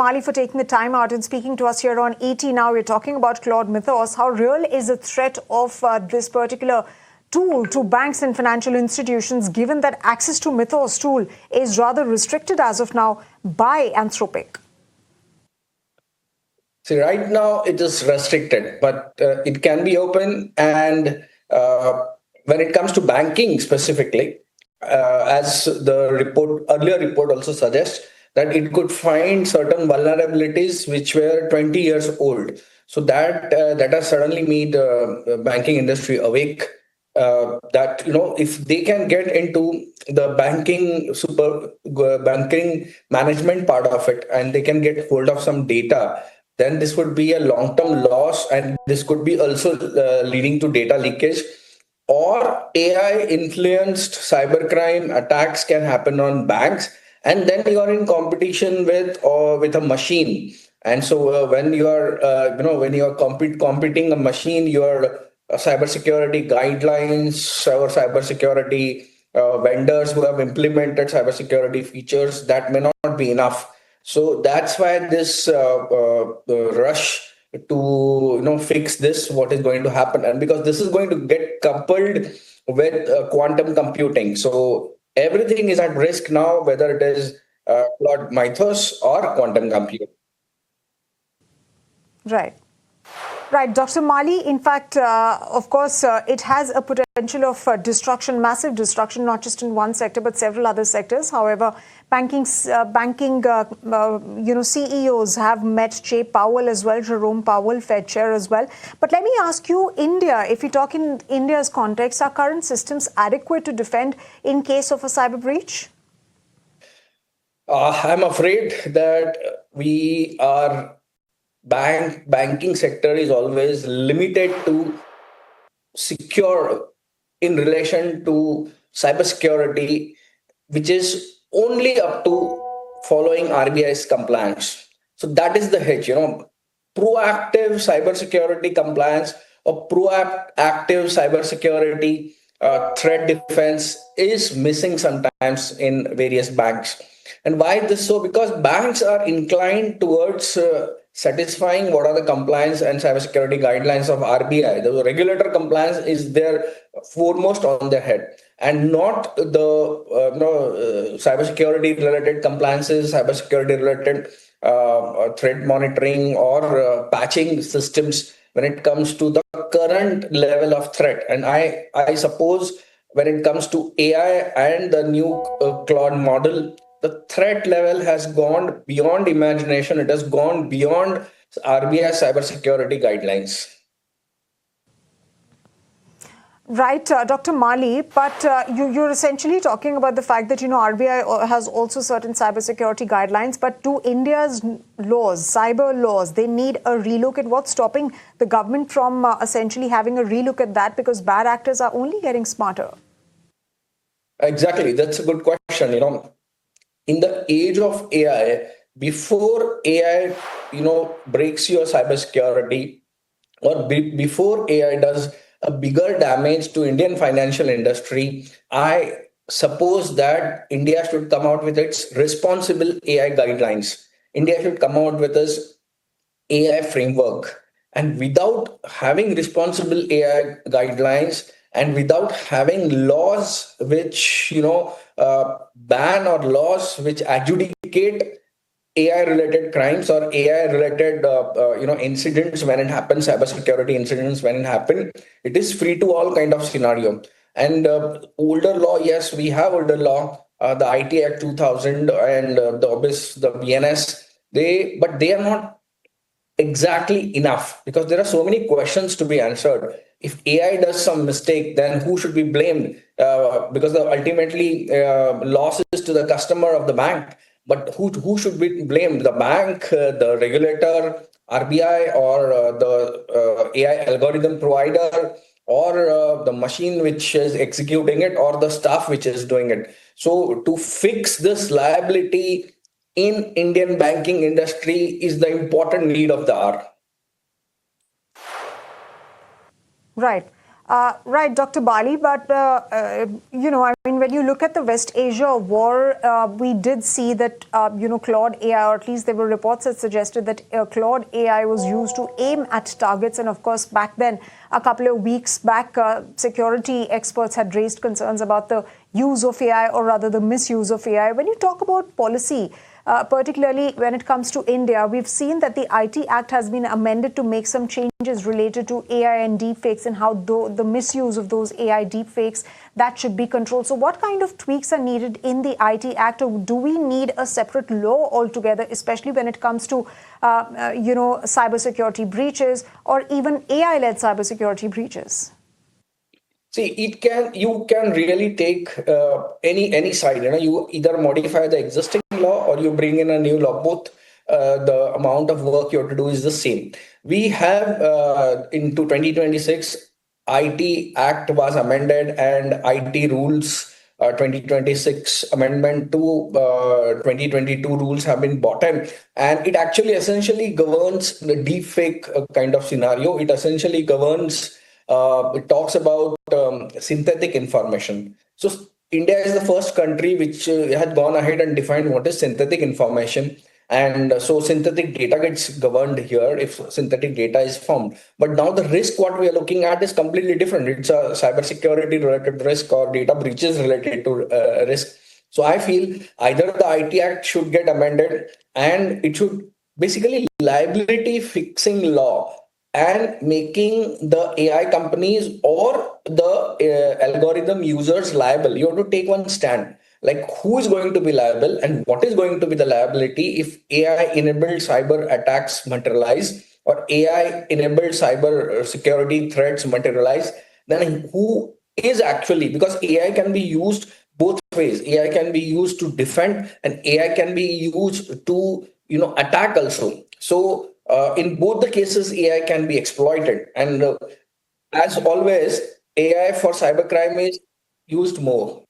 Mali, for taking the time out and speaking to us here on ET Now. We're talking about Claude Mythos. How real is the threat of this particular tool to banks and financial institutions, given that access to Mythos tool is rather restricted as of now by Anthropic? See, right now it is restricted, but it can be open. And when it comes to banking specifically, as the earlier report also suggests, that it could find certain vulnerabilities which were 20 years old. So that has suddenly made the banking industry awake. That if they can get into the banking management part of it, and they can get hold of some data, then this would be a long-term loss, and this could be also leading to data leakage, or AI influenced cybercrime attacks can happen on banks, and then you are in competition with a machine. And so when you are competing a machine, your cybersecurity guidelines or cybersecurity vendors who have implemented cybersecurity features, that may not be enough. So that's why this rush to fix this, what is going to happen, and because this is going to get coupled with quantum computing, so everything is at risk now, whether it is Claude Mythos or quantum computing. Right. Right, Dr. Mali, in fact, of course, it has a potential of destruction, massive destruction, not just in one sector, but several other sectors. However, banking CEOs have met Jay Powell as well, Jerome Powell, Fed chair as well. But let me ask you, India, if we talk in India's context, are current systems adequate to defend in case of a cyber breach? I'm afraid that we are banking sector is always limited to secure in relation to cybersecurity, which is only up to following RBI's compliance. So that is the hitch, proactive cybersecurity compliance or proactive cybersecurity threat defense is missing sometimes in various banks. And why this so? Because banks are inclined towards satisfying what are the compliance and cybersecurity guidelines of RBI. The regulator compliance is there foremost on their head, and not the cybersecurity related compliances, cybersecurity related threat monitoring or patching systems when it comes to the current level of threat. And I suppose when it comes to AI and the new Claude model, the threat level has gone beyond imagination. It has gone beyond RBI cybersecurity guidelines. Right, Dr. Mali, but you're essentially talking about the fact that, RBI has also certain cybersecurity guidelines, but do India's laws, cyber laws, they need a relook at what's stopping the government from essentially having a relook at that, because bad actors are only getting smarter? Exactly. That's a good question. In the age of AI, before AI, breaks your cybersecurity, or before AI does a bigger damage to Indian financial industry, I suppose that India should come out with its responsible AI guidelines. India should come out with its AI framework. And without having responsible AI guidelines, and without having laws which ban, or laws which adjudicate AI related crimes or AI related incidents when it happens, cybersecurity incidents when it happen, it is free to all kind of scenario. And older law, yes, we have older law, the IT Act 2000 and the BNS, but they are not exactly enough, because there are so many questions to be answered. If AI does some mistake, then who should be blamed? Because ultimately loss is to the customer of the bank. But who should be blamed? The bank, the regulator, RBI, or the AI algorithm provider, or the machine which is executing it, or the staff which is doing it. So to fix this liability in Indian banking industry is the important need of the hour. Right. Right, Dr. Bali, but I mean, when you look at the West Asia war, we did see that Claude AI, or at least there were reports that suggested that Claude AI was used to aim at targets, and of course, back then, a couple of weeks back, security experts had raised concerns about the use of AI, or rather the misuse of AI. When you talk about policy, particularly when it comes to India, we've seen that the IT Act has been amended to make some changes related to AI and deepfakes and how the misuse of those AI deepfakes that should be controlled. So, what kind of tweaks are needed in the IT Act, or do we need a separate law altogether, especially when it comes to cybersecurity breaches or even AI-led cybersecurity breaches? See, you can really take any side. You either modify the existing law or you bring in a new law. Both the amount of work you have to do is the same. We have into 2026, IT Act was amended and IT rules 2026 amendment to 2022 rules have been brought in, and it actually essentially governs the deepfake kind of scenario. It essentially governs it talks about synthetic information. So India is the first country which had gone ahead and defined what is synthetic information. And so synthetic data gets governed here if synthetic data is found. But now the risk what we are looking at is completely different. It's a cybersecurity related risk or data breaches related to risk. So I feel either the IT Act should get amended and it should basically liability fixing law and making the AI companies or the algorithm users liable. You have to take one stand. Like who is going to be liable and what is going to be the liability if AI enabled cyber attacks materialize or AI enabled cyber security threats materialize, then who is actually, because AI can be used both ways. AI can be used to defend and AI can be used to attack also. So in both the cases, AI can be exploited. And as always, AI for cybercrime is used more.